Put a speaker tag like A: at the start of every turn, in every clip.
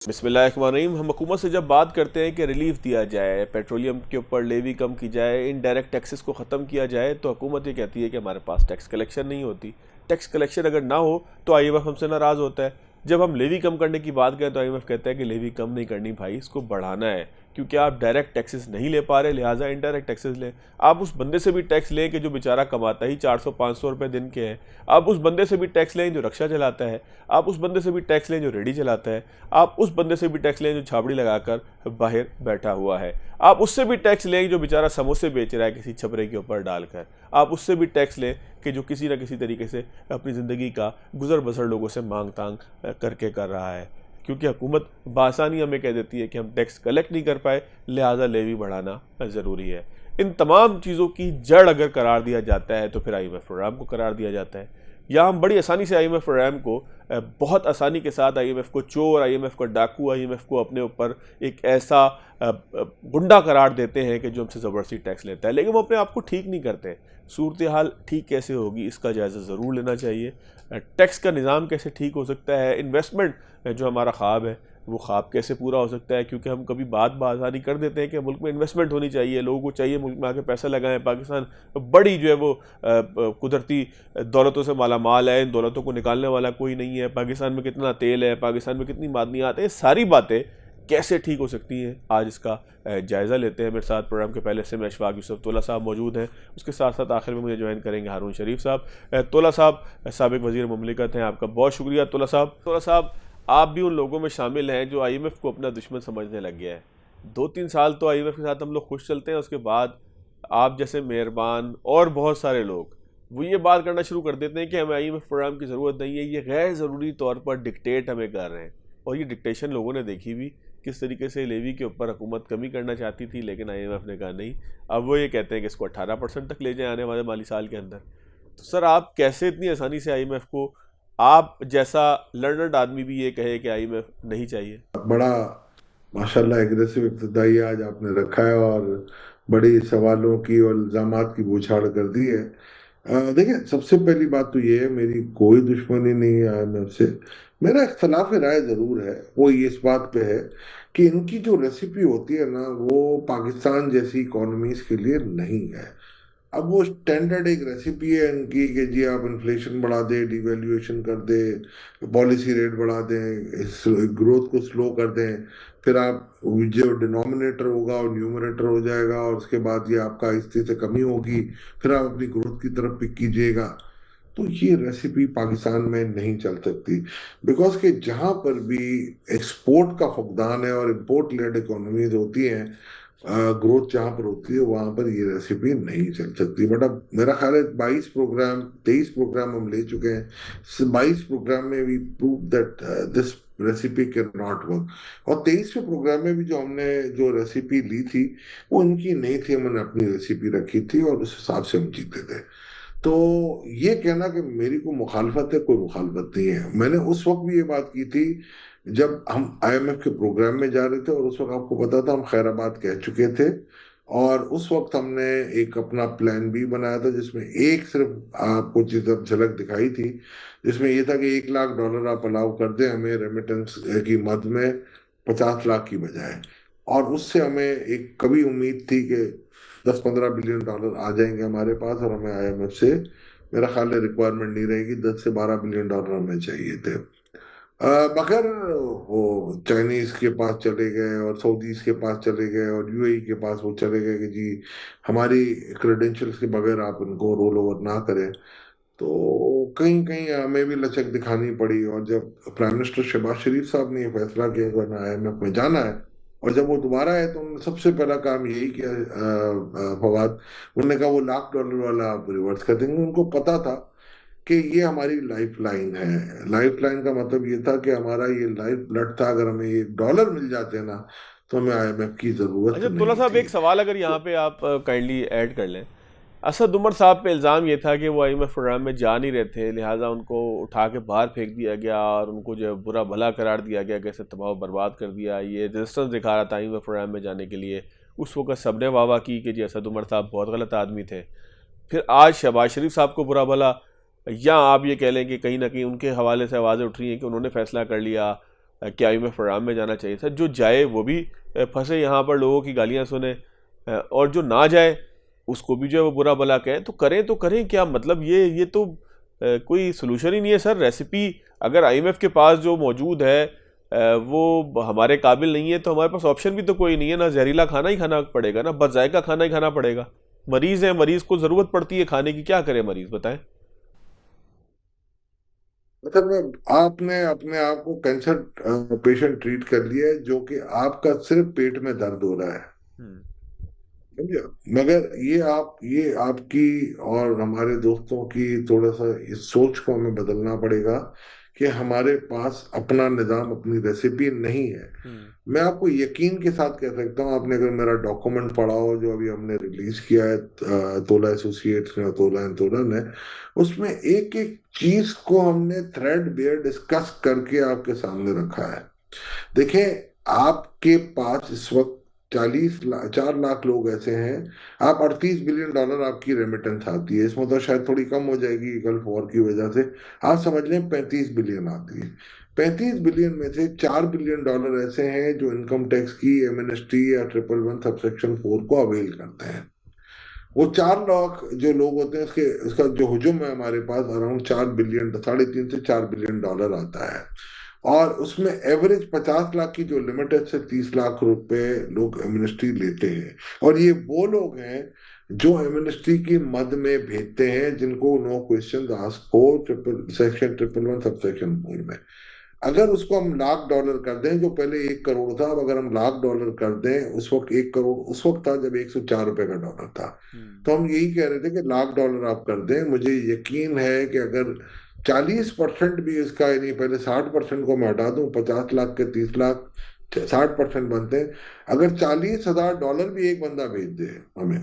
A: बिस्मिल्लाहिर्रहमानिर्रहीम। हम हुकूमत से जब बात करते हैं कि रिलीफ दिया जाए, पेट्रोलियम के ऊपर लेवी कम की जाए, इनडायरेक्ट टैक्सेस को ख़त्म किया जाए, तो हुकूमत ये कहती है कि हमारे पास टैक्स कलेक्शन नहीं होती। टैक्स कलेक्शन अगर ना हो तो आईएमएफ हमसे नाराज़ होता है। जब हम लेवी कम करने की बात करें तो आईएमएफ कहता है कि लेवी कम नहीं करनी भाई, इसको बढ़ाना है, क्योंकि आप डायरेक्ट टैक्सेस नहीं ले पा रहे, लिहाजा इनडायरेक्ट टैक्सेस लें। आप उस बंदे से भी टैक्स लें कि जो बेचारा कमाता ही 400-500 रुपये दिन के हैं। आप उस बंदे से भी टैक्स लें जो रक्षा चलाता है। आप उस बंदे से भी टैक्स लें जो रेडी चलाता है। आप उस बंदे से भी टैक्स लें जो छाबड़ी लगाकर बाहर बैठा हुआ है। आप उससे भी टैक्स लें जो बेचारा समोसे बेच रहा है किसी छपरे के ऊपर डालकर। आप उससे भी टैक्स लें कि जो किसी न किसी तरीके से अपनी ज़िंदगी का गुजर बसर लोगों से मांग तांग करके कर रहा है। क्योंकि हुकूमत बासानी हमें कह देती है कि हम टैक्स कलेक्ट नहीं कर पाए, लिहाजा लेवी बढ़ाना ज़रूरी है। इन तमाम चीज़ों की जड़ अगर करार दिया जाता है तो फिर आईएमएफ प्रोग्राम को करार दिया जाता है। या हम बड़ी आसानी से आईएमएफ प्रोग्राम को बहुत आसानी के साथ आईएमएफ को चोर, आईएमएफ को डाकू, आईएमएफ को अपने ऊपर एक ऐसा गुंडा करार देते हैं कि जो हमसे ज़बरदस्ती टैक्स लेता है, लेकिन वो अपने आप को ठीक नहीं करते। सूरत हाल ठीक कैसे होगी इसका जायज़ा ज़रूर लेना चाहिए। टैक्स का निज़ाम कैसे ठीक हो सकता है, इन्वेस्टमेंट जो हमारा ख्वाब है वो ख्वाब कैसे पूरा हो सकता है, क्योंकि हम कभी बात आसानी कर देते हैं कि मुल्क में इन्वेस्टमेंट होनी चाहिए, लोगों को चाहिए मुल्क में आके पैसा लगाएं। पाकिस्तान बड़ी जो है वो कुदरती दौलतों से माला माल है, इन दौलतों को निकालने वाला कोई नहीं है। पाकिस्तान में कितना तेल है, पाकिस्तान में कितनी मादनियात है, ये सारी बातें कैसे ठीक हो सकती हैं, आज इसका जायज़ा लेते हैं। मेरे साथ प्रोग्राम के पहले से मैं अशफाक यूसुफ तोला साहब मौजूद हैं, उसके साथ साथ आखिर में मुझे ज्वाइन करेंगे हारून शरीफ साहब। तोला साहब साबिक वज़ीर मुमलिकत हैं, आपका बहुत शुक्रिया। तोला साहब, आप भी उन लोगों में शामिल हैं जो आईएमएफ को अपना दुश्मन समझने लग गया है। 2-3 साल तो आईएमएफ के साथ हम लोग खुश चलते हैं, उसके बाद आप जैसे मेहरबान और बहुत सारे लोग वो ये बात करना शुरू कर देते हैं कि हमें आईएमएफ प्रोग्राम की ज़रूरत नहीं है, ये गैर ज़रूरी तौर पर डिक्टेट हमें कर रहे हैं। और ये डिक्टेशन लोगों ने देखी भी, किस तरीके से लेवी के ऊपर हुकूमत कमी करना चाहती थी, लेकिन आईएमएफ ने कहा नहीं। अब वो ये कहते हैं कि इसको 18% तक ले जाएं आने वाले माली साल के अंदर। तो सर, आप कैसे इतनी आसानी से आईएमएफ को, आप जैसा लर्नर्ड आदमी भी ये कहे कि आईएमएफ नहीं चाहिए?
B: बड़ा माशाल्लाह एग्रेसिव इब्तदाई आज आपने रखा है और बड़ी सवालों की और इल्जामात की बौछार कर दी है। देखिए, सबसे पहली बात तो ये है, मेरी कोई दुश्मनी नहीं है आईएमएफ से। मेरा इख्तलाफ राय ज़रूर है, वो ये इस बात पे है कि इनकी जो रेसिपी होती है ना, वो पाकिस्तान जैसी इकोनॉमीज के लिए नहीं है। अब वो स्टैंडर्ड एक रेसिपी है इनकी कि जी आप इन्फ्लेशन बढ़ा दें, डिवैल्यूएशन कर दें, पॉलिसी रेट बढ़ा दें, इस ग्रोथ को स्लो कर दें, फिर आप जो डिनोमिनेटर होगा और न्यूमरेटर हो जाएगा, और उसके बाद ये आपका आहिस्ते से कमी होगी, फिर आप अपनी ग्रोथ की तरफ पिक कीजिएगा। तो ये रेसिपी पाकिस्तान में नहीं चल सकती, बिकॉज कि जहाँ पर भी एक्सपोर्ट का फुकदान है और इम्पोर्ट लेड इकोनॉमीज होती हैं, ग्रोथ जहाँ पर होती है वहां पर ये रेसिपी नहीं चल सकती। बट अब मेरा ख्याल है 23 प्रोग्राम हम ले चुके हैं। 22 प्रोग्राम में we prove that this recipe can not work, और 23वें प्रोग्राम में भी जो हमने जो रेसिपी ली थी वो इनकी नहीं थी, हमने अपनी रेसिपी रखी थी और उस हिसाब से हम जीते थे। तो ये कहना कि मेरी को मुखालफत है, कोई मुखालफत नहीं है। मैंने उस वक्त भी ये बात की थी जब हम आईएमएफ के प्रोग्राम में जा रहे थे, और उस वक्त आपको पता था हम खैराबाद कह चुके थे, और उस वक्त हमने एक अपना प्लान बी बनाया था जिसमें एक सिर्फ आपको चीज झलक दिखाई थी, जिसमें ये था कि $1 लाख आप अलाउ कर दें हमें रेमिटेंस की मद में 50 लाख की बजाय। और उससे हमें एक कभी उम्मीद थी कि $10-15 बिलियन आ जाएंगे हमारे पास, और हमें आईएमएफ से मेरा ख्याल है रिक्वायरमेंट नहीं रहेगी, $10 से $12 बिलियन हमें चाहिए थे। मगर वो चाइनीज के पास चले गए और सऊदीज के पास चले गए और यूएई के पास वो चले गए कि जी हमारी क्रेडेंशियल्स के बगैर आप इनको रोल ओवर ना करें। तो कहीं कहीं हमें भी लचक दिखानी पड़ी, और जब प्राइम मिनिस्टर शहबाज शरीफ साहब ने ये फैसला किया कि हमें आईएमएफ में जाना है, और जब वो दोबारा आए तो उन्होंने सबसे पहला काम यही किया, फवाद, उन्होंने कहा वो $1 लाख वाला आप रिवर्स कर देंगे। उनको पता था कि ये हमारी लाइफ लाइन है। लाइफ लाइन का मतलब ये था कि हमारा ये लाइफ ब्लड था, अगर हमें ये डॉलर मिल जाते ना तो हमें आईएमएफ की जरूरत
A: अच्छा तोला
B: नहीं
A: साहब,
B: थी।
A: एक सवाल अगर यहाँ पे आप काइंडली ऐड कर लें। असद उमर साहब पे इल्ज़ाम ये था कि वो आईएमएफ प्रोग्राम में जा नहीं रहे थे, लिहाजा उनको उठा के बाहर फेंक दिया गया और उनको जो है बुरा भला करार दिया गया, कैसे तबाह बर्बाद कर दिया। ये रेजिस्टेंस दिखा रहा था आईएमएफ प्रोग्राम में जाने के लिए। उस वक्त सबने वाह वाह की कि जी असद उमर साहब बहुत गलत आदमी थे। फिर आज शहबाज शरीफ साहब को बुरा भला, या आप ये कह लें कि कहीं ना कहीं उनके हवाले से आवाज़ें उठ रही हैं कि उन्होंने फ़ैसला कर लिया, क्या आईएमएफ प्रोग्राम में जाना चाहिए था। जो जाए वो भी फंसे यहाँ पर, लोगों की गालियाँ सुने, और जो ना जाए उसको भी जो है वो बुरा भला कहें। तो करें क्या? मतलब ये तो कोई सोल्यूशन ही नहीं है सर। रेसिपी अगर आईएमएफ के पास जो मौजूद है वो हमारे काबिल नहीं है, तो हमारे पास ऑप्शन भी तो कोई नहीं है ना। जहरीला खाना ही खाना पड़ेगा ना, बदजायका खाना ही खाना पड़ेगा। मरीज है, मरीज को जरूरत पड़ती है खाने की, क्या करे मरीज, बताएं।
B: मतलब आपने अपने आप को कैंसर पेशेंट ट्रीट कर लिया है, जो कि आपका सिर्फ पेट में दर्द हो रहा है,
A: हम्म।
B: समझे। मगर ये आपकी और हमारे दोस्तों की थोड़ा सा इस सोच को हमें बदलना पड़ेगा कि हमारे पास अपना निजाम, अपनी रेसिपी नहीं है।
A: हम्म।
B: मैं आपको यकीन के साथ कह सकता हूँ, आपने अगर मेरा डॉक्यूमेंट पढ़ा हो जो अभी हमने रिलीज किया है, तोला एसोसिएट्स ने, तोला एंड तोला ने, उसमें एक एक चीज को हमने थ्रेड बेयर डिस्कस करके आपके सामने रखा है। देखें, आपके पास इस वक्त 4 लाख लोग ऐसे हैं। आप $38 बिलियन आपकी रेमिटेंस आती है, इसमें तो शायद थोड़ी कम हो जाएगी गल्फ वॉर की वजह से। आप समझ लें 35 बिलियन आती है। 35 बिलियन में से $4 बिलियन ऐसे हैं जो इनकम टैक्स की एमएनएसटी या 111 सबसेक्शन 4 को अवेल करते हैं। वो 4 लाख जो लोग होते हैं, उसका जो हुजूम है हमारे पास, अराउंड 4 बिलियन, 3.5 से 4 बिलियन डॉलर आता है। और उसमें एवरेज 50 लाख की जो लिमिट है, से 30 लाख रुपए लोग एमनेस्टी लेते हैं। और ये वो लोग हैं जो एमनेस्टी की मद में भेजते हैं, जिनको नो क्वेश्चन आस्क हो, ट्रिपल सेक्शन 111 सबसेक्शन 4 में। अगर उसको हम $1 लाख कर दें, जो पहले 1 करोड़ था, अब अगर हम $1 लाख कर दें, उस वक्त 1 करोड़ उस वक्त था जब $104 का डॉलर था।
A: हम्म।
B: तो हम यही कह रहे थे कि $1 लाख आप कर दें। मुझे यकीन है कि अगर 40% भी इसका, यानी पहले 60% को मैं हटा दूं, 50 लाख के 30 लाख, 60% बनते हैं। अगर $40,000 भी एक बंदा भेज दे हमें,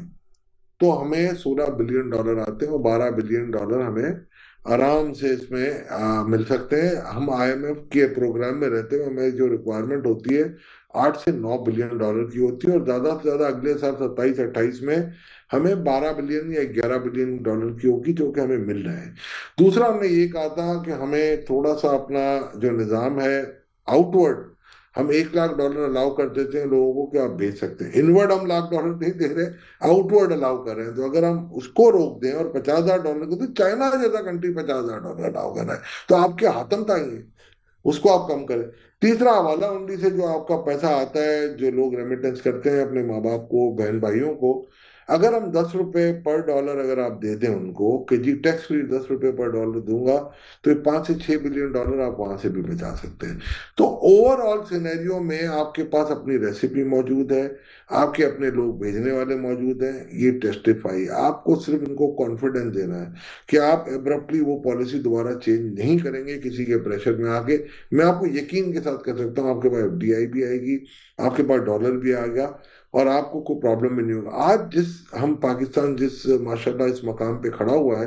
B: तो हमें $16 बिलियन आते हैं, और $12 बिलियन हमें आराम से इसमें मिल सकते हैं। हम आईएमएफ के प्रोग्राम में रहते हुए हमें जो रिक्वायरमेंट होती है 8 से 9 बिलियन डॉलर की होती है, और ज्यादा से ज्यादा अगले साल 27-28 में हमें 12 बिलियन या 11 बिलियन डॉलर की होगी, जो कि हमें मिल रहे हैं। दूसरा, हमने ये कहा था कि हमें थोड़ा सा अपना जो निज़ाम है आउटवर्ड, हम $1 लाख अलाउ कर देते हैं लोगों को कि आप भेज सकते हैं। इनवर्ड हम $1 लाख नहीं दे रहे, आउटवर्ड अलाउ कर रहे हैं। तो अगर हम उसको रोक दें और $50,000 को, तो चाइना जैसा कंट्री $50,000 अलाउ कर रहा है, तो आपके हाथम था ही, उसको आप कम करें। तीसरा, हवाला हुंडी से जो आपका पैसा आता है, जो लोग रेमिटेंस करते हैं अपने माँ बाप को, बहन भाइयों को, अगर हम $10 पर डॉलर अगर आप दे दें उनको कि जी टैक्स फ्री $10 पर डॉलर दूंगा, तो ये $5 से 6 बिलियन आप वहां से भी बचा सकते हैं। तो ओवरऑल सिनेरियो में आपके पास अपनी रेसिपी मौजूद है, आपके अपने लोग भेजने वाले मौजूद हैं, ये टेस्टिफाई। आपको सिर्फ इनको कॉन्फिडेंस देना है कि आप एब्रप्टली वो पॉलिसी दोबारा चेंज नहीं करेंगे किसी के प्रेशर में आके। मैं आपको यकीन के साथ कह सकता हूँ, आपके पास एफडीआई भी आएगी, आपके पास डॉलर भी आ गया, और आपको कोई प्रॉब्लम भी नहीं होगा। आज हम पाकिस्तान जिस माशाल्लाह इस मकाम पे खड़ा हुआ है,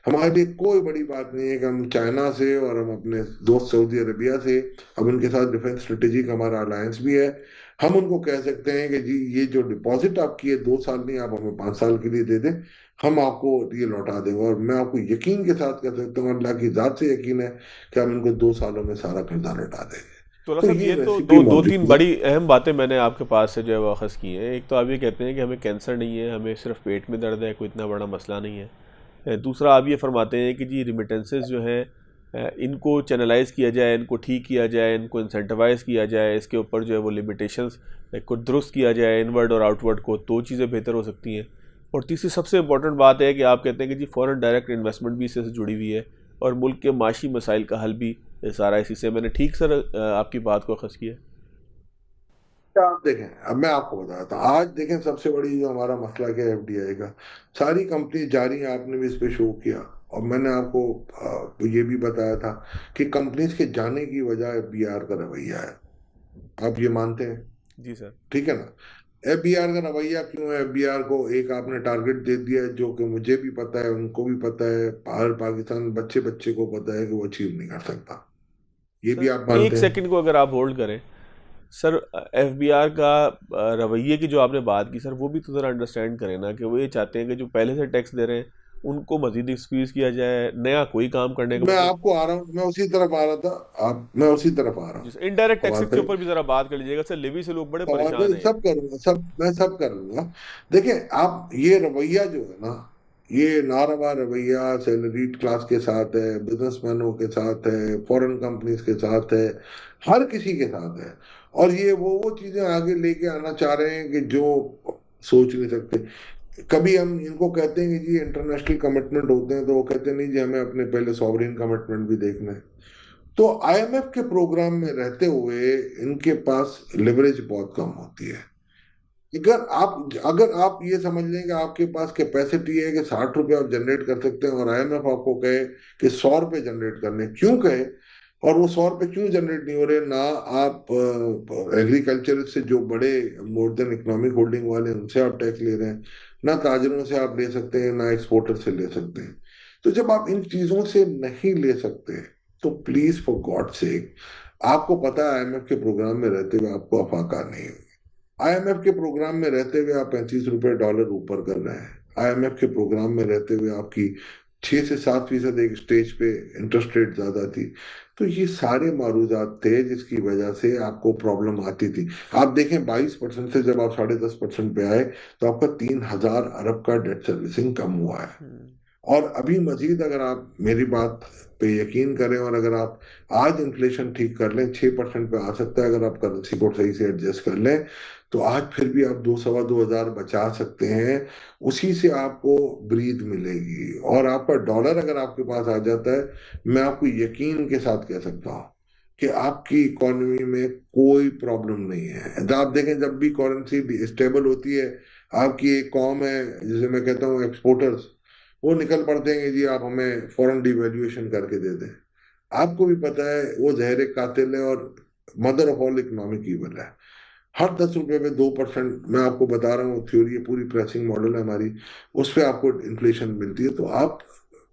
B: हमारे लिए कोई बड़ी बात नहीं है कि हम चाइना से और हम अपने दोस्त सऊदी अरबिया से, अब उनके साथ डिफेंस स्ट्रेटेजिक हमारा अलायंस भी है। हम उनको कह सकते हैं कि जी ये जो डिपॉजिट आपकी है 2 साल नहीं, आप हमें 5 साल के लिए दे दें, हम आपको ये लौटा देंगे। और मैं आपको यकीन के साथ कह सकता हूँ, अल्लाह की जात से यकीन है कि हम इनको 2 सालों में सारा कर्जा लौटा देंगे।
A: तो
B: तो
A: साहब,
B: ये
A: ये तो
B: रेसिपी
A: दो तीन
B: मौजूद है।
A: बड़ी अहम बातें मैंने आपके पास से जो है वो अखज़ की हैं। एक तो आप ये कहते हैं कि हमें कैंसर नहीं है, हमें सिर्फ पेट में दर्द है, कोई इतना बड़ा मसला नहीं है। दूसरा, आप ये फरमाते हैं कि जी रिमिटेंसेस जो हैं इनको चैनलाइज किया जाए, इनको ठीक किया जाए, इनको इंसेंटिवाइज किया जाए, इसके ऊपर जो है वो लिमिटेशंस को दुरुस्त किया जाए, इनवर्ड और आउटवर्ड को, तो चीज़ें बेहतर हो सकती हैं। और तीसरी सबसे इंपॉर्टेंट बात है कि आप कहते हैं कि जी फॉरेन डायरेक्ट इन्वेस्टमेंट भी इससे जुड़ी हुई है, और मुल्क के माशी मसाइल का हल भी सारा इसी से। मैंने ठीक सर आपकी बात को अखज़ किया?
B: आप देखें, अब मैं आपको बताता हूँ। आज देखें, सबसे बड़ी जो हमारा मसला क्या है एफडीआई का, सारी कंपनी जा रही हैं, आपने भी इस पे शो किया, और मैंने आपको ये भी बताया था कि कंपनीज के जाने की वजह एफबीआर का रवैया है। आप ये मानते हैं?
A: जी सर।
B: ठीक है ना। एफबीआर का रवैया क्यों है? एफबीआर को एक आपने टारगेट दे दिया है, जो कि मुझे भी पता है, उनको भी पता है, हर पाकिस्तान बच्चे बच्चे को पता है कि वो अचीव नहीं कर सकता। ये भी आप
A: सर एक
B: मानते हैं?
A: सेकंड को अगर आप होल्ड करें सर, एफबीआर का रवैये की जो आपने बात की सर, वो भी तो ज़रा अंडरस्टैंड करें ना, कि वो ये चाहते हैं कि जो पहले से टैक्स दे रहे हैं उनको मजीद स्क्वीज किया जाए, नया कोई काम करने का
B: मैं
A: मतलब।
B: आपको आ रहा हूँ, मैं उसी तरफ आ रहा था। आप मैं उसी तरफ आ रहा हूँ।
A: जिस इनडायरेक्ट
B: सवाल
A: टैक्सेस के
B: पे
A: ऊपर भी जरा बात कर लीजिएगा सर, लेवी से लोग बड़े
B: सवाल पे
A: परेशान हैं यार।
B: सब करूंगा, सब मैं सब कर लूंगा। देखिए, आप ये रवैया जो है ना, ये नारवा रवैया सैलरीड क्लास के साथ है, बिजनेसमैनों के साथ है, फॉरेन कंपनीज के साथ है, हर किसी के साथ है। और ये वो चीजें आगे लेके आना चाह रहे हैं कि जो सोच नहीं सकते। कभी हम इनको कहते हैं कि जी इंटरनेशनल कमिटमेंट होते हैं, तो वो कहते हैं नहीं जी, हमें अपने पहले सॉवरेन कमिटमेंट भी देखना है। तो आईएमएफ के प्रोग्राम में रहते हुए इनके पास लिवरेज बहुत कम होती है। अगर आप ये समझ लें कि आपके पास कैपेसिटी है कि 60 रुपए आप जनरेट कर सकते हैं, और आईएमएफ आपको कहे कि 100 रुपए जनरेट करने, क्यों कहे, और वो 100 रुपए क्यों जनरेट नहीं हो रहे, ना आप एग्रीकल्चर से जो बड़े मोर देन इकोनॉमिक होल्डिंग वाले हैं, उनसे आप टैक्स ले रहे हैं, ना ताजरों से आप ले सकते हैं, ना एक्सपोर्टर से ले सकते हैं। तो जब आप इन चीजों से नहीं ले सकते, तो प्लीज फॉर गॉड सेक, आपको पता है आईएमएफ के प्रोग्राम में रहते हुए आपको अफाका नहीं है। आईएमएफ के प्रोग्राम में रहते हुए आप 35 रुपए डॉलर ऊपर कर रहे हैं। आईएमएफ के प्रोग्राम में रहते हुए आपकी 6 से 7% एक स्टेज पे इंटरेस्ट रेट ज्यादा थी। तो ये सारे मारूजात थे जिसकी वजह से आपको प्रॉब्लम आती थी। आप देखें, 22% से जब आप 10.5% पे आए, तो आपका 3,000 अरब का डेट सर्विसिंग कम हुआ है। और अभी मजीद अगर आप मेरी बात पे यकीन करें, और अगर आप आज इन्फ्लेशन ठीक कर लें, 6% पे आ सकता है, अगर आप करेंसी को सही से एडजस्ट कर लें, तो आज फिर भी आप 2 सवा 2 हजार बचा सकते हैं। उसी से आपको ब्रीथ मिलेगी, और आपका डॉलर अगर आपके पास आ जाता है, मैं आपको यकीन के साथ कह सकता हूँ कि आपकी इकोनॉमी में कोई प्रॉब्लम नहीं है। जब आप देखें, जब भी करेंसी स्टेबल होती है, आपकी एक कॉम है जिसे मैं कहता हूँ एक्सपोर्टर्स, वो निकल पड़ते हैं कि जी आप हमें फॉरेन डिवैल्यूएशन करके दे दें। आपको भी पता है वो जहर कातिल है, और mother of all economic evil है। हर 10 रुपए में 2%, मैं आपको बता रहा हूँ, थ्योरी पूरी प्राइसिंग मॉडल है हमारी, उस पर आपको इन्फ्लेशन मिलती है। तो आप,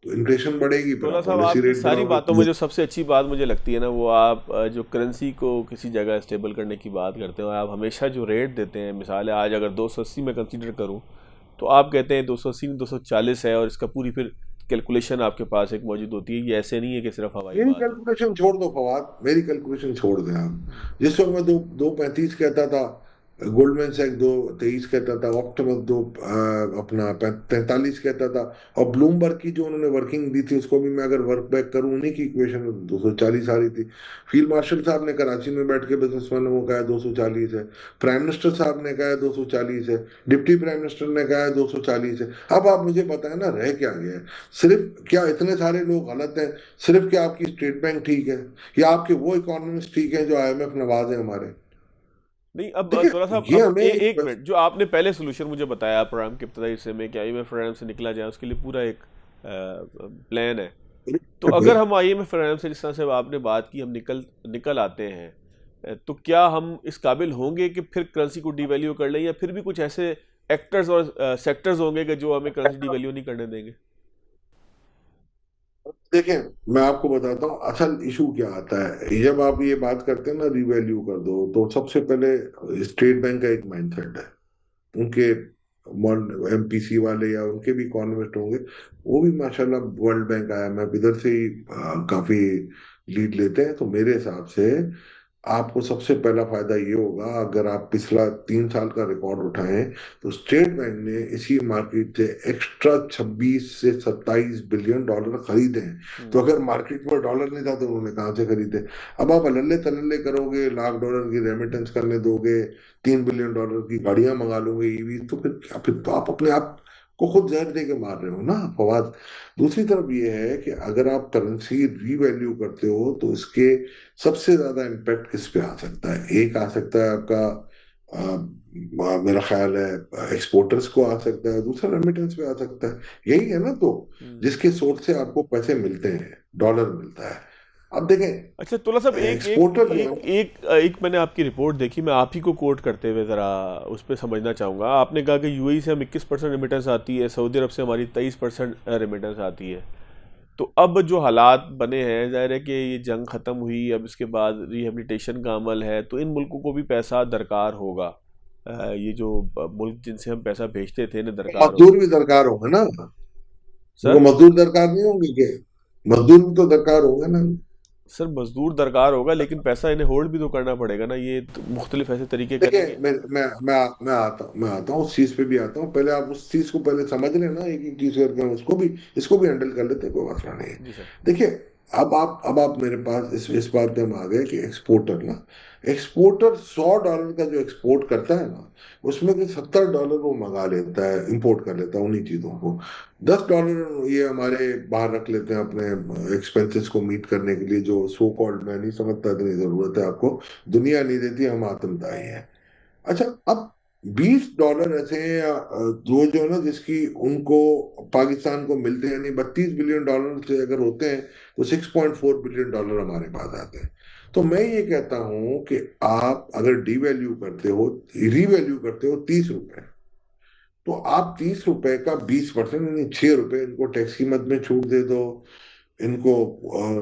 B: इन्फ्लेशन बढ़ेगी फिर
A: तोला
B: आप
A: साहब,
B: पॉलिसी
A: आपकी
B: रेट
A: सारी
B: बढ़ाओगे।
A: बातों में जो सबसे अच्छी बात मुझे लगती है ना, वो आप जो करेंसी को किसी जगह स्टेबल करने की बात करते हो, आप हमेशा जो रेट देते हैं, मिसाल है आज अगर 280 में कंसीडर करूं, तो आप कहते हैं 280 240 है, और इसका पूरी फिर कैलकुलेशन आपके पास एक मौजूद होती है। ये ऐसे नहीं है कि सिर्फ हवाई
B: मेरी
A: बात है।
B: कैलकुलेशन छोड़ दो फवाद, मेरी कैलकुलेशन छोड़ दें आप। जिस वक्त मैं 2.35 कहता था, गोल्डमैन सैक 2.23 कहता था, ऑप्टिमस अपना 43 कहता था, और ब्लूमबर्ग की जो उन्होंने वर्किंग दी थी, उसको भी मैं अगर वर्क बैक करूं उन्हीं की इक्वेशन में 240 आ रही थी। फील्ड मार्शल साहब ने कराची में बैठ के बिजनेसमैनों को कहा 240 है, प्राइम मिनिस्टर साहब ने कहा 240 है, डिप्टी प्राइम मिनिस्टर ने कहा 240 है। अब आप मुझे बताएं ना, रह क्या गया है? सिर्फ क्या इतने सारे लोग गलत हैं? सिर्फ क्या आपकी स्टेट बैंक ठीक है, या आपके वो इकोनॉमिस्ट ठीक है जो आईएमएफ नवाज है हमारे?
A: नहीं, अब
B: देखिए,
A: थोड़ा सा
B: ये
A: अब
B: हमें
A: एक मिनट, जो आपने पहले सोल्यूशन मुझे बताया प्रोग्राम के इब्तदाई हिस्से में कि आईएमएफ प्रोग्राम से निकला जाए, उसके लिए पूरा एक प्लान है। तो अगर हम आईएमएफ प्रोग्राम से, जिस तरह से आपने बात की, हम निकल निकल आते हैं, तो क्या हम इस काबिल होंगे कि फिर करेंसी को डिवैल्यू कर लें, या फिर भी कुछ ऐसे एक्टर्स और सेक्टर्स होंगे कि जो हमें करेंसी डिवैल्यू नहीं करने देंगे?
B: देखें, मैं आपको बताता हूँ असल इशू क्या आता है। जब आप ये बात करते हैं ना रिवैल्यू कर दो, तो सबसे पहले स्टेट बैंक का एक माइंडसेट है। उनके एमपीसी वाले या उनके भी इकोनॉमिस्ट होंगे, वो भी माशाल्लाह वर्ल्ड बैंक, आईएमएफ इधर से ही काफी लीड लेते हैं। तो मेरे हिसाब से आपको सबसे पहला फायदा ये होगा, अगर आप पिछला 3 साल का रिकॉर्ड उठाएं, तो स्टेट बैंक ने इसी मार्केट से एक्स्ट्रा 26 से 27 बिलियन डॉलर खरीदे हैं। तो अगर मार्केट में डॉलर नहीं था, तो उन्होंने कहाँ से खरीदे? अब आप अल्ले तल्ले करोगे, $1,00,000 की रेमिटेंस करने दोगे, $3 बिलियन की गाड़ियां मंगा लोगे, ईवी, तो फिर क्या? फिर तो आप अपने आप को खुद जहर दे के मार रहे हो ना फवाद। दूसरी तरफ ये है कि अगर आप करेंसी रीवैल्यू करते हो, तो इसके सबसे ज्यादा इम्पैक्ट किस पे आ सकता है? एक आ सकता है आपका, मेरा ख्याल है एक्सपोर्टर्स को आ सकता है, दूसरा रेमिटेंस पे आ सकता है। यही है ना, तो जिसके सोर्स से आपको पैसे मिलते हैं, डॉलर मिलता है। अब देखें,
A: अच्छा तोला साहब, एक एक
B: एक्सपोर्टर जो
A: एक
B: है,
A: एक एक मैंने आपकी रिपोर्ट देखी, मैं आप ही को कोट करते हुए ज़रा उस पर समझना चाहूँगा। आपने कहा कि यूएई से हम 21% रेमिटेंस आती है, सऊदी अरब से हमारी 23% रेमिटेंस आती है। तो अब जो हालात बने हैं, जाहिर है कि ये जंग ख़त्म हुई, अब इसके बाद रिहेबिलिटेशन का अमल है, तो इन मुल्कों को भी पैसा दरकार होगा। ये जो मुल्क जिनसे हम पैसा भेजते थे, इन्हें दरकार होगा।
B: मजदूर भी दरकार होंगे ना। उनको
A: सर
B: मजदूर दरकार नहीं होंगे क्या? मजदूर भी तो दरकार होंगे ना।
A: सर मजदूर दरकार होगा, लेकिन पैसा इन्हें होल्ड भी तो करना पड़ेगा ना, ये तो मुख्तलिफ ऐसे तरीके
B: देखिए,
A: करेंगे।
B: मैं आता हूँ उस चीज पे भी आता हूँ। पहले आप उस चीज को पहले समझ लेना, एक एक चीज करके हम इसको भी हैंडल कर लेते हैं, कोई मसला नहीं है।
A: जी सर।
B: देखिए, अब आप मेरे पास इस बात पे हम आ गए कि एक्सपोर्टर $100 का जो एक्सपोर्ट करता है ना, उसमें से $70 वो मंगा लेता है, इंपोर्ट कर लेता है उन्हीं चीजों को। $10 ये हमारे बाहर रख लेते हैं अपने एक्सपेंसेस को मीट करने के लिए, जो सो कॉल्ड, मैं नहीं समझता इतनी जरूरत है आपको, दुनिया नहीं देती, हम आतंकदाई हैं। अच्छा, अब $20 ऐसे हैं जो जो है ना, जिसकी उनको पाकिस्तान को मिलते हैं, यानी $32 बिलियन से अगर होते हैं तो $6.4 बिलियन हमारे पास आते हैं। तो मैं ये कहता हूं कि आप अगर डिवैल्यू करते हो, रिवैल्यू करते हो ₹30, तो आप ₹30 का 20% यानी ₹6 इनको टैक्स की मद में छूट दे दो, इनको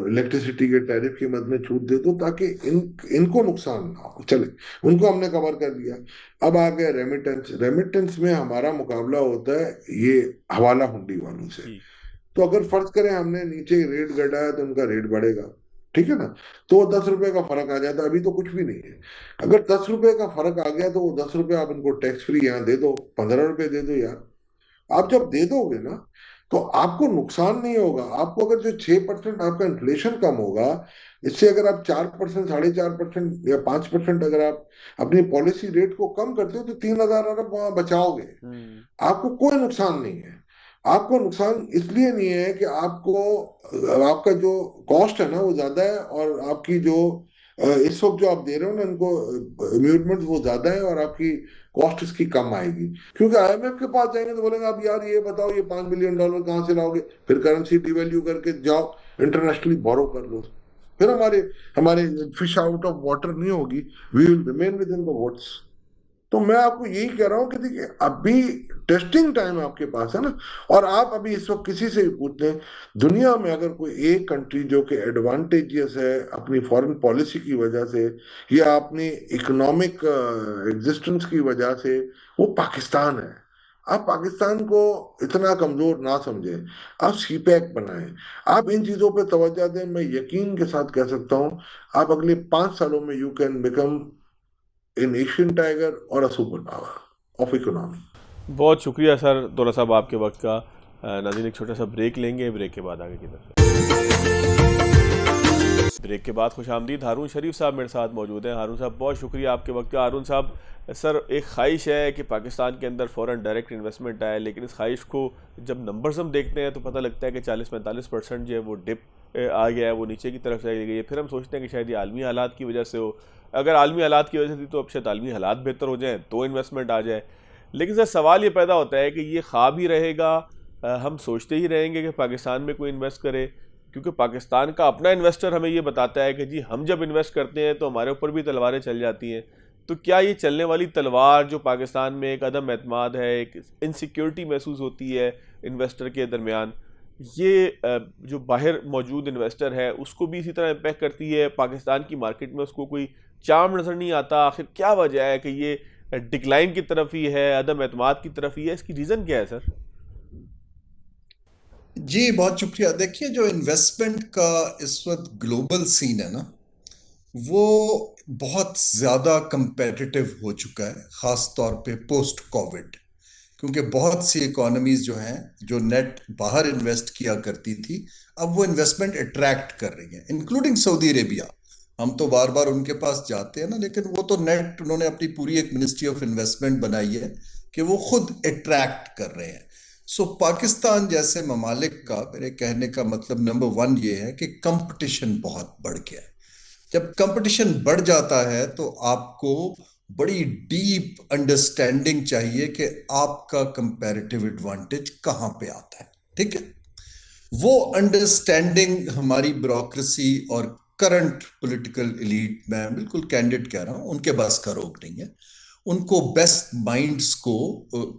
B: इलेक्ट्रिसिटी के टैरिफ की मद में छूट दे दो, ताकि इनको नुकसान ना हो। चले, उनको हमने कवर कर दिया। अब आ गया रेमिटेंस। रेमिटेंस में हमारा मुकाबला होता है ये हवाला हुंडी वालों से।
A: जी।
B: तो अगर फर्ज करें हमने नीचे रेट घटाया तो उनका रेट बढ़ेगा, ठीक है ना? तो वो ₹10 का फर्क आ जाता है, अभी तो कुछ भी नहीं है। अगर ₹10 का फर्क आ गया तो वो ₹10 आप इनको टैक्स फ्री यहाँ दे दो, ₹15 दे दो यार। आप जब दे दोगे ना, तो आपको नुकसान नहीं होगा। आपको अगर जो 6% आपका इन्फ्लेशन कम होगा, इससे अगर आप 4%, 4.5% या 5% अगर आप अपनी पॉलिसी रेट को कम करते हो, तो 3,000 अरब वहां बचाओगे।
A: हम्म।
B: आपको कोई नुकसान नहीं है। आपको नुकसान इसलिए नहीं है कि आपका जो कॉस्ट है ना वो ज्यादा है, और आपकी जो इस वक्त जो आप दे रहे हो ना इनको इम्यूटमेंट, वो ज्यादा है, और आपकी कॉस्ट इसकी कम आएगी। क्योंकि आईएमएफ के पास जाएंगे तो बोलेंगे आप यार ये बताओ ये $5 बिलियन कहाँ से लाओगे? फिर करेंसी डिवैल्यू करके जाओ, इंटरनेशनली बोरो कर लो। फिर हमारे हमारे फिश आउट ऑफ वाटर नहीं होगी, we will remain within the watts. तो मैं आपको यही कह रहा हूं कि देखिए, अभी टेस्टिंग टाइम आपके पास है ना। और आप अभी इस वक्त किसी से भी पूछ लें, दुनिया में अगर कोई एक कंट्री जो कि एडवांटेजियस है अपनी फॉरेन पॉलिसी की वजह से या अपनी इकोनॉमिक एग्जिस्टेंस की वजह से, वो पाकिस्तान है। आप पाकिस्तान को इतना कमजोर ना समझें, आप सीपैक बनाएं, आप इन चीजों पे तवज्जो दें। मैं यकीन के साथ कह सकता हूं, आप अगले 5 सालों में you can become in Asian tiger और a super power of economy.
A: बहुत शुक्रिया सर दौला साहब आपके वक्त का। नाज़रीन, एक छोटा सा ब्रेक लेंगे, ब्रेक के बाद आगे की तरफ। ब्रेक के बाद खुशामदीद। हारून शरीफ साहब मेरे साथ मौजूद हैं। हारून साहब, बहुत शुक्रिया आपके वक्त का। हारून साहब, सर एक ख्वाहिश है कि पाकिस्तान के अंदर फ़ौरन डायरेक्ट इन्वेस्टमेंट आए, लेकिन इस ख्वाहिश को जब नंबर्स हम देखते हैं तो पता लगता है कि 40-45% जो है वो डिप आ गया है, वो नीचे की तरफ चली गई है। फिर हम सोचते हैं कि शायद ये आलमी हालात की वजह से हो। अगर आलमी हालात की वजह से थी तो अब शायद आलमी हालात बेहतर हो जाएँ तो इन्वेस्टमेंट आ जाए। लेकिन सर सवाल ये पैदा होता है कि ये ख्वाब ही रहेगा, हम सोचते ही रहेंगे कि पाकिस्तान में कोई इन्वेस्ट करे, क्योंकि पाकिस्तान का अपना इन्वेस्टर हमें ये बताता है कि जी हम जब इन्वेस्ट करते हैं तो हमारे ऊपर भी तलवारें चल जाती हैं। तो क्या ये चलने वाली तलवार जो पाकिस्तान में एक अदम एतमाद है, एक इनसिक्योरिटी महसूस होती है इन्वेस्टर के दरमियान, ये जो बाहर मौजूद इन्वेस्टर है उसको भी इसी तरह इम्पेक्ट करती है? पाकिस्तान की मार्केट में उसको कोई चार्म नज़र नहीं आता? आखिर क्या वजह है कि ये डिक्लाइन की तरफ ही है, अदम एतमाद की तरफ ही है? इसकी रीज़न क्या है सर?
C: जी बहुत शुक्रिया। देखिए, जो इन्वेस्टमेंट का इस वक्त ग्लोबल सीन है ना, वो बहुत ज़्यादा कंपेटिटिव हो चुका है, ख़ास तौर पे पोस्ट कोविड। क्योंकि बहुत सी इकोनॉमीज जो हैं, जो नेट बाहर इन्वेस्ट किया करती थी, अब वो इन्वेस्टमेंट अट्रैक्ट कर रही हैं, इंक्लूडिंग सऊदी अरेबिया। हम तो बार बार उनके पास जाते हैं ना, लेकिन वो तो नेट उन्होंने अपनी पूरी एक मिनिस्ट्री ऑफ इन्वेस्टमेंट बनाई है कि वो खुद अट्रैक्ट कर रहे हैं। सो पाकिस्तान जैसे ममालिक का, मेरे कहने का मतलब नंबर वन ये है कि कंपटीशन बहुत बढ़ गया है। जब कंपटीशन बढ़ जाता है तो आपको बड़ी डीप अंडरस्टैंडिंग चाहिए कि आपका कंपैरेटिव एडवांटेज कहां पे आता है, ठीक है? वो अंडरस्टैंडिंग हमारी ब्यूरोक्रेसी और करंट पॉलिटिकल एलीट, मैं बिल्कुल कैंडिड कह रहा हूं, उनके बस का रोक नहीं है। उनको बेस्ट माइंड्स को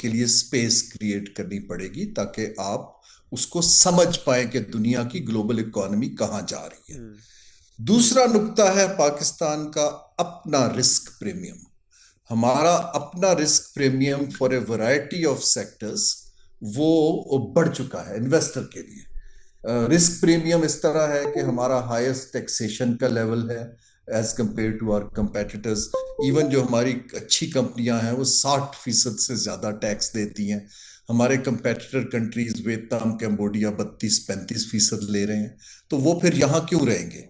C: के लिए स्पेस क्रिएट करनी पड़ेगी ताकि आप उसको समझ पाए कि दुनिया की ग्लोबल इकोनॉमी कहां जा रही है। दूसरा नुक्ता है पाकिस्तान का अपना रिस्क प्रीमियम। हमारा अपना risk premium for a variety of sectors वो बढ़ चुका है इन्वेस्टर के लिए। रिस्क प्रीमियम इस तरह है कि हमारा हाईएस्ट टैक्सेशन का लेवल है as compared to our competitors. Even जो हमारी अच्छी कंपनियां हैं वो 60% से ज्यादा टैक्स देती हैं। हमारे कंपेटिटर कंट्रीज वियतनाम कंबोडिया 32-35% ले रहे हैं। तो वो फिर यहाँ क्यों रहेंगे?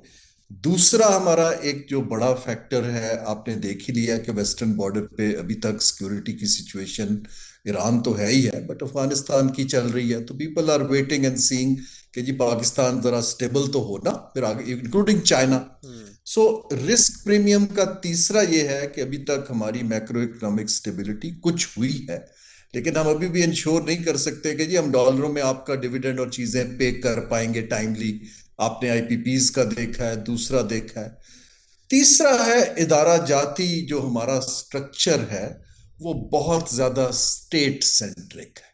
C: दूसरा हमारा एक जो बड़ा फैक्टर है, आपने देख ही लिया कि वेस्टर्न बॉर्डर पे अभी तक सिक्योरिटी की सिचुएशन, ईरान तो है ही है बट अफगानिस्तान की चल रही है। तो people are waiting and seeing कि जी पाकिस्तान जरा स्टेबल तो हो ना, फिर आगे including China. So risk premium का तीसरा ये है कि अभी तक हमारी मैक्रो इकोनॉमिक स्टेबिलिटी कुछ हुई है, लेकिन हम अभी भी इंश्योर नहीं कर सकते कि जी हम डॉलरों में आपका डिविडेंड और चीजें पे कर पाएंगे टाइमली। आपने आईपीपीज का देखा है, दूसरा देखा है। तीसरा है इदारा जाती, जो हमारा स्ट्रक्चर है वो बहुत ज्यादा स्टेट सेंट्रिक है।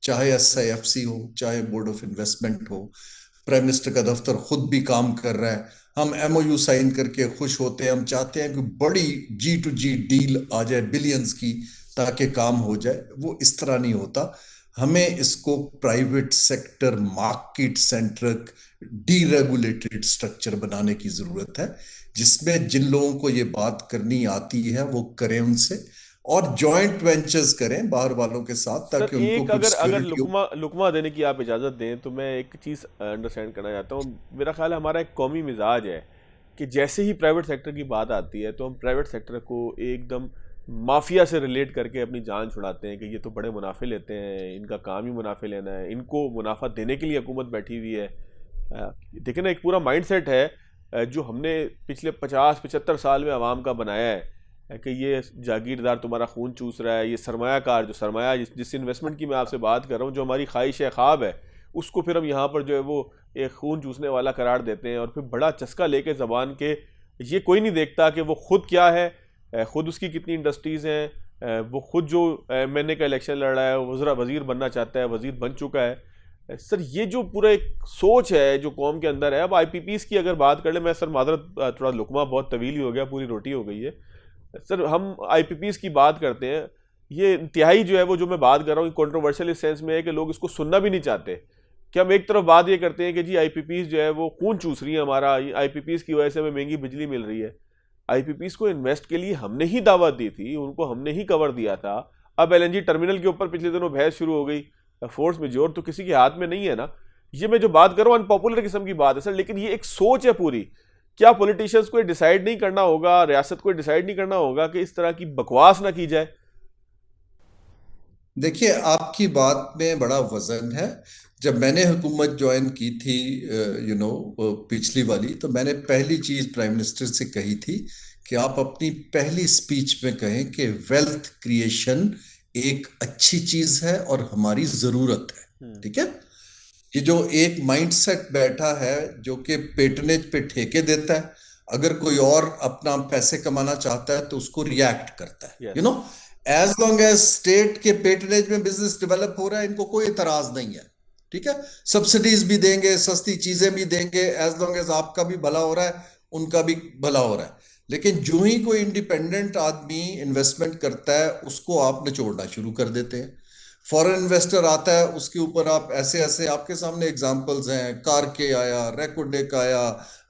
C: चाहे एसआईएफसी हो, चाहे बोर्ड ऑफ इन्वेस्टमेंट हो, प्राइम मिनिस्टर का दफ्तर खुद भी काम कर रहा है। हम एमओयू साइन करके खुश होते हैं, हम चाहते हैं कि बड़ी जी टू जी डील आ जाए बिलियंस की ताकि काम हो जाए। वो इस तरह नहीं होता। हमें इसको private sector market centric deregulated structure बनाने की जरूरत है, जिसमें जिन लोगों को ये बात करनी आती है वो करें उनसे, और जॉइंट वेंचर्स करें बाहर वालों के साथ
A: सर
C: ताकि उनको
A: एक
C: कुछ
A: अगर अगर
C: सिक्योरिटी हो।
A: लुकमा लुकमा देने की आप इजाज़त दें तो मैं एक चीज़ अंडरस्टैंड करना चाहता हूँ। मेरा ख्याल है हमारा एक कौमी मिजाज है कि जैसे ही प्राइवेट सेक्टर की बात आती है तो हम प्राइवेट सेक्टर को एकदम माफिया से रिलेट करके अपनी जान छुड़ाते हैं कि ये तो बड़े मुनाफे लेते हैं, इनका काम ही मुनाफे लेना है, इनको मुनाफा देने के लिए हुकूमत बैठी हुई है। देखिए ना, एक पूरा माइंडसेट है जो हमने पिछले 50-75 साल में आवाम का बनाया है कि ये जागीरदार तुम्हारा खून चूस रहा है, ये सरमायाकार जो सरमाया जिस इन्वेस्टमेंट की मैं आपसे बात कर रहा हूँ, जो हमारी ख्वाहिश है, ख्वाब है, उसको फिर हम यहाँ पर जो है वो एक खून चूसने वाला करार देते हैं और फिर बड़ा चस्का लेके ज़बान के। ये कोई नहीं देखता कि वो खुद क्या है, खुद उसकी कितनी इंडस्ट्रीज़ हैं, वो खुद जो एमएनए का इलेक्शन लड़ रहा है, वज़ीर बनना चाहता है, वज़ीर बन चुका है। सर ये जो पूरा एक सोच है जो कौम के अंदर है। अब आईपीपीज़ की अगर बात कर ले, मैं सर माजरत थोड़ा लुकमा बहुत तवील ही हो गया, पूरी रोटी हो गई है। सर हम आईपीपीज़ की बात करते हैं, ये इंतहाई जो है वो जो मैं बात कर रहा हूँ कंट्रोवर्शियल इस सेंस में है कि लोग इसको सुनना भी नहीं चाहते कि हम एक तरफ बात ये करते हैं कि जी आईपीपीज़ जो है वो खून चूस रही है हमारा, आईपीपीज़ की वजह से हमें महंगी बिजली मिल रही है। आईपीपीज़ को इन्वेस्ट के लिए हमने ही दावत दी थी, उनको हमने ही कवर दिया था। अब एलएनजी टर्मिनल के ऊपर पिछले दिनों बहस शुरू हो गई, फोर्स मेजोर तो किसी के हाथ में नहीं है ना। ये मैं जो बात कर रहा हूँ अनपॉपुलर किस्म की बात है सर, लेकिन ये एक सोच है पूरी। क्या पॉलिटिशियंस को डिसाइड नहीं करना होगा, रियासत को डिसाइड नहीं करना होगा कि इस तरह की बकवास ना की जाए?
C: देखिए, आपकी बात में बड़ा वजन है। जब मैंने हुकूमत ज्वाइन की थी पिछली वाली, तो मैंने पहली चीज प्राइम मिनिस्टर से कही थी कि आप अपनी पहली स्पीच में कहें कि वेल्थ क्रिएशन एक अच्छी चीज है और हमारी जरूरत है। ठीक है? ये जो एक माइंडसेट बैठा है जो कि पेटनेज पे ठेके देता है, अगर कोई और अपना पैसे कमाना चाहता है तो उसको रिएक्ट करता है।
A: Yes.
C: As long as state के पेटनेज में बिजनेस डेवलप हो रहा है, इनको कोई इतराज नहीं है। ठीक है? सब्सिडीज भी देंगे, सस्ती चीजें भी देंगे, एज लॉन्ग एज आपका भी भला हो रहा है, उनका भी भला हो रहा है। लेकिन जो ही कोई इंडिपेंडेंट आदमी इन्वेस्टमेंट करता है उसको आप निचोड़ना शुरू कर देते हैं। फॉरेन इन्वेस्टर आता है, उसके ऊपर आप ऐसे ऐसे, आपके सामने एग्जांपल्स हैं, कार के आया, रेकोडेक आया,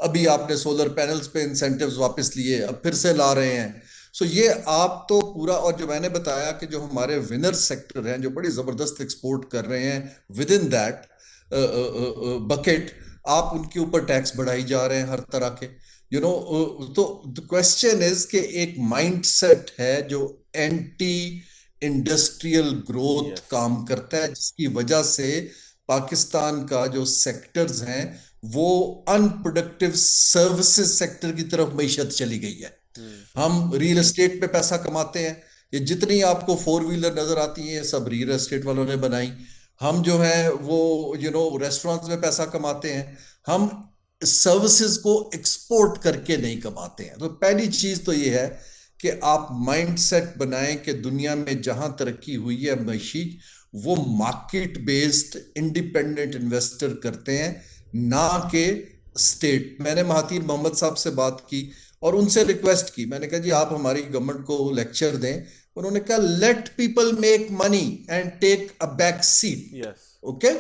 C: अभी आपने सोलर पैनल्स पे इंसेंटिव्स वापस लिए, अब फिर से ला रहे हैं। सो ये आप तो पूरा, और जो मैंने बताया कि जो हमारे विनर सेक्टर हैं जो बड़ी जबरदस्त एक्सपोर्ट कर रहे हैं, विद इन दैट बकेट आप उनके ऊपर टैक्स बढ़ाई जा रहे हैं हर तरह के। तो द क्वेश्चन इज कि एक माइंडसेट है जो एंटी इंडस्ट्रियल ग्रोथ
A: यस।
C: काम करता है, जिसकी वजह से पाकिस्तान का जो सेक्टर्स हैं वो अनप्रोडक्टिव सर्विसेज सेक्टर की तरफ मईशत चली गई है। हम रियल एस्टेट पे पैसा कमाते हैं, ये जितनी आपको फोर व्हीलर नजर आती है सब रियल एस्टेट वालों ने बनाई। हम जो है वो रेस्टोरेंट्स में पैसा कमाते हैं, हम सर्विसेज को एक्सपोर्ट करके नहीं कमाते हैं। तो पहली चीज तो ये है कि आप माइंडसेट बनाएं कि दुनिया में जहां तरक्की हुई है मईशी, वो मार्केट बेस्ड इंडिपेंडेंट इन्वेस्टर करते हैं, ना कि स्टेट। मैंने महातीर मोहम्मद साहब से बात की, और उनसे रिक्वेस्ट की, मैंने कहा जी आप हमारी गवर्नमेंट को लेक्चर दें। उन्होंने कहा let people make money and take a back seat.
A: Yes.
C: Okay,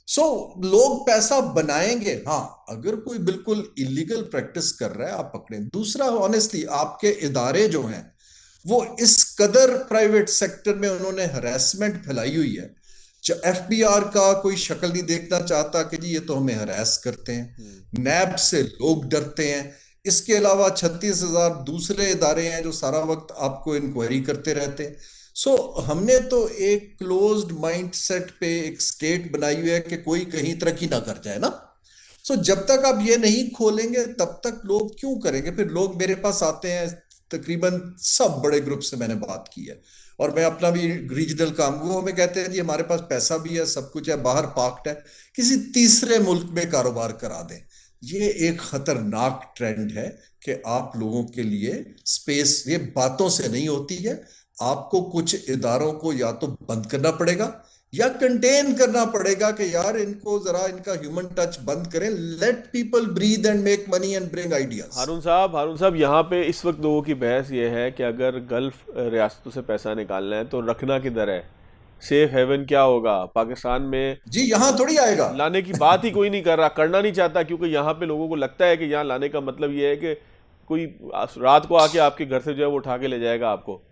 C: so लोग पैसा बनाएंगे, हाँ, अगर कोई बिल्कुल इलीगल प्रैक्टिस कर रहा है आप पकड़ें। दूसरा, ऑनेस्टली आपके इदारे जो हैं वो इस कदर प्राइवेट सेक्टर में उन्होंने हरासमेंट फैलाई हुई है, जो एफबीआर का कोई शक्ल नहीं देखना चाहता कि जी ये तो हमें हरास करते हैं, नैब से लोग डरते हैं। इसके अलावा 36,000 दूसरे इदारे हैं जो सारा वक्त आपको इंक्वायरी करते रहते हैं। सो हमने तो एक क्लोज्ड माइंड सेट पे एक स्टेट बनाई हुई है कि कोई कहीं तरक्की ना कर जाए ना। सो जब तक आप ये नहीं खोलेंगे तब तक लोग क्यों करेंगे? फिर लोग मेरे पास आते हैं, तकरीबन सब बड़े ग्रुप से मैंने बात की है, और मैं अपना भी रीजनल काम, वो हमें कहते हैं जी हमारे पास पैसा भी है, सब कुछ है, बाहर पार्क्ड है, किसी तीसरे मुल्क में कारोबार करा दें। ये एक खतरनाक ट्रेंड है कि आप लोगों के लिए स्पेस, ये बातों से नहीं होती है। आपको कुछ इदारों को या तो बंद करना पड़ेगा या कंटेन करना पड़ेगा कि यार इनको जरा इनका ह्यूमन टच बंद करें, let people breathe and make money and bring ideas.
A: Haroon साहब यहाँ पे इस वक्त लोगों की बहस ये है कि अगर गल्फ रियासतों से पैसा निकालना है तो रखना किधर है, सेफ हेवन क्या होगा? पाकिस्तान में
C: जी यहां थोड़ी आएगा।
A: लाने की बात ही कोई नहीं कर रहा, करना नहीं चाहता, क्योंकि यहाँ पे लोगों को लगता है कि यहाँ लाने का मतलब ये है कि कोई रात को आके आपके घर से जो है वो उठा के ले जाएगा आपको।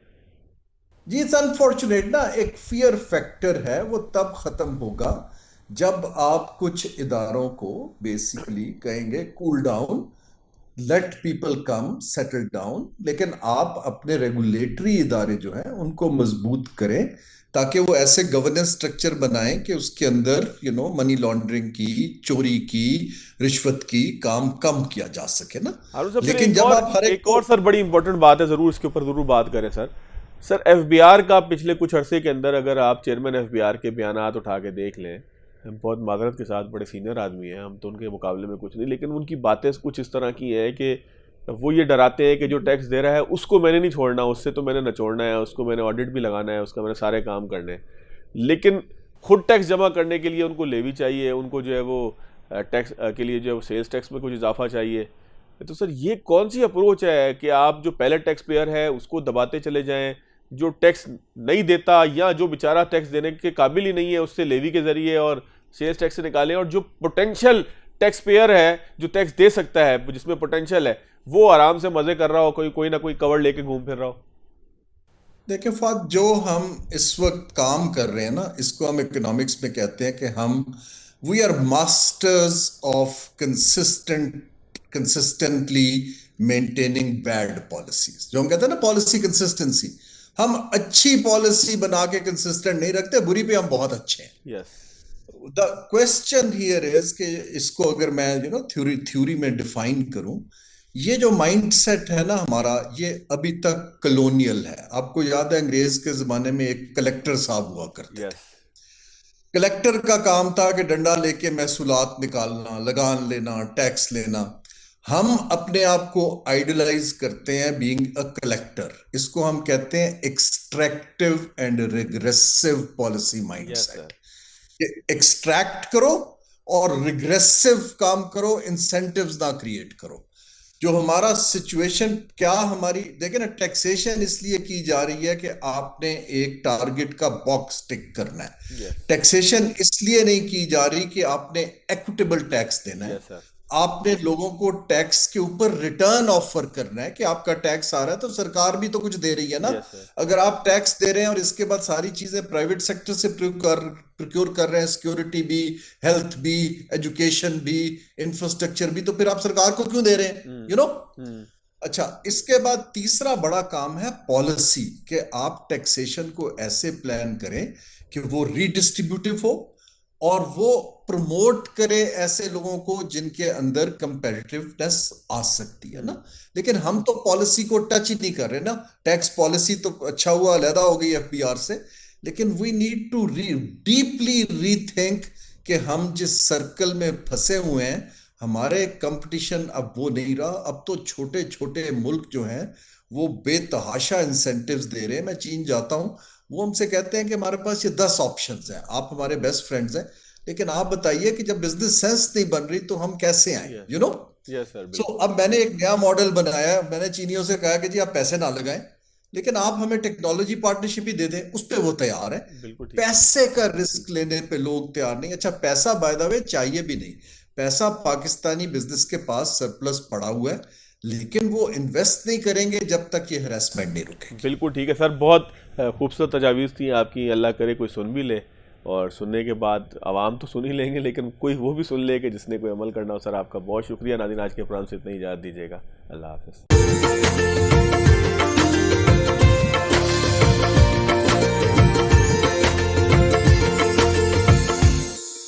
C: जी इट्स अनफॉर्चुनेट ना, एक फियर फैक्टर है, वो तब खत्म होगा जब आप कुछ इदारों को बेसिकली कहेंगे cool down, let people come settle down, लेकिन आप अपने रेगुलेटरी इदारे जो हैं उनको मजबूत करें ताकि वो ऐसे गवर्नेंस स्ट्रक्चर बनाएं कि उसके अंदर मनी लॉन्ड्रिंग की, चोरी की, रिश्वत की काम कम किया जा सके ना।
A: हारून साहब फिर
C: लेकिन जब आप हर एक
A: एक
C: को,
A: और सर बड़ी इंपॉर्टेंट बात है, जरूर इसके ऊपर जरूर बात करें सर। सर एफबीआर का पिछले कुछ अरसे के अंदर अगर आप चेयरमैन एफबीआर के बयानात उठा के देख लें, हम बहुत माजरत के साथ बड़े सीनियर आदमी हैं, हम तो उनके मुकाबले में कुछ नहीं, लेकिन उनकी बातें कुछ इस तरह की हैं कि वो ये डराते हैं कि जो टैक्स दे रहा है उसको मैंने नहीं छोड़ना, उससे तो मैंने नचोड़ना है, उसको मैंने ऑडिट भी लगाना है, उसका मैंने सारे काम करने हैं। लेकिन खुद टैक्स जमा करने के लिए उनको लेवी चाहिए, उनको जो है वो टैक्स के लिए जो है वो सेल्स टैक्स में कुछ इजाफा चाहिए। तो सर ये कौन सी अप्रोच है कि आप जो पहले टैक्स पेयर है उसको दबाते चले जाएं, जो टैक्स नहीं देता या जो बेचारा टैक्स देने के काबिल ही नहीं है उससे लेवी के जरिए और सेल्स टैक्स से निकालें, और जो पोटेंशियल टैक्स पेयर है जो टैक्स दे सकता है जिसमें पोटेंशियल है वो आराम से मजे कर रहा हो, कोई ना कोई कवर लेके घूम फिर रहा हो।
C: देखिए फाद, जो हम इस वक्त काम कर रहे हैं ना, इसको हम इकोनॉमिक्स में कहते हैं कि हम we are masters of consistently maintaining bad policies. जो हम कहते हैं ना पॉलिसी कंसिस्टेंसी, हम अच्छी पॉलिसी बना के कंसिस्टेंट नहीं रखते, बुरी पे हम बहुत अच्छे हैं।
A: Yes.
C: The question here is कि इसको अगर मैं थ्योरी में डिफाइन करूं, ये जो माइंडसेट है ना हमारा, ये अभी तक कलोनियल है। आपको याद है अंग्रेज के जमाने में एक कलेक्टर साहब हुआ करते थे।
A: यस।
C: कलेक्टर का काम था कि डंडा लेके महसूलात निकालना, लगान लेना, टैक्स लेना। हम अपने आप को आइडलाइज करते हैं बीइंग अ कलेक्टर। इसको हम कहते हैं extractive and regressive policy
A: yes
C: mindset.
A: Sir.
C: Extract करो और रिग्रेसिव काम करो, इंसेंटिव्स ना क्रिएट करो। जो हमारा सिचुएशन क्या हमारी, देखिए ना, टैक्सेशन इसलिए की जा रही है कि आपने एक टारगेट का बॉक्स टिक करना है।
A: यस।
C: टैक्सेशन इसलिए नहीं की जा रही कि आपने इक्विटेबल टैक्स देना है।
A: Yes sir.
C: आपने लोगों को टैक्स के ऊपर रिटर्न ऑफर करना है कि आपका टैक्स आ रहा है तो सरकार भी तो कुछ दे रही है ना।
A: Yes sir.
C: अगर आप टैक्स दे रहे हैं और इसके बाद सारी चीजें प्राइवेट सेक्टर से प्रोक्योर कर रहे हैं, सिक्योरिटी भी, हेल्थ भी, एजुकेशन भी, इंफ्रास्ट्रक्चर भी, तो फिर आप सरकार को क्यों दे रहे हैं? अच्छा, इसके बाद तीसरा बड़ा काम है पॉलिसी, कि आप टैक्सेशन को ऐसे प्लान करें कि वो रीडिस्ट्रीब्यूटिव हो और वो प्रमोट करे ऐसे लोगों को जिनके अंदर कंपेटिटिवनेस आ सकती है ना। लेकिन हम तो पॉलिसी को टच ही नहीं कर रहे ना। टैक्स पॉलिसी तो अच्छा हुआ अलहदा हो गई एफबीआर से, लेकिन we need to deeply rethink कि हम जिस सर्कल में फंसे हुए हैं, हमारे कंपटीशन अब वो नहीं रहा। अब तो छोटे छोटे मुल्क जो हैं वो बेतहाशा इंसेंटिव्स दे रहे हैं। मैं चीन जाता हूं, वो हमसे कहते हैं कि हमारे पास ये 10 ऑप्शंस हैं, आप हमारे बेस्ट फ्रेंड्स हैं, लेकिन आप बताइए कि जब बिजनेस सेंस नहीं बन रही तो हम कैसे आए?
A: Yes.
C: You know
A: yes sir,
C: so
A: बिल्कुल।
C: अब मैंने एक नया मॉडल बनाया, मैंने चीनियों से कहा कि जी आप पैसे ना लगाएं, लेकिन आप हमें टेक्नोलॉजी पार्टनरशिप ही दे दें, उस पे वो तैयार है।
A: बिल्कुल ठीक है।
C: पैसे का रिस्क लेने पे लोग तैयार नहीं। अच्छा, पैसा बाय द वे चाहिए भी नहीं। पैसा पाकिस्तानी बिजनेस के पास सरप्लस पड़ा हुआ है, लेकिन वो इन्वेस्ट नहीं करेंगे जब तक ये हरासमेंट नहीं रुकेगी।
A: बिल्कुल ठीक है सर, बहुत खूबसूरत तजावीज़ थी आपकी। अल्लाह करे कोई सुन भी ले, और सुनने के बाद आवाम तो सुन ही लेंगे, लेकिन कोई वो भी सुन ले कि जिसने कोई अमल करना हो। सर आपका बहुत शुक्रिया। नाज़रीन, आज के प्रोग्राम से इतना ही इजाज़त दीजिएगा। अल्लाह हाफ़िज़।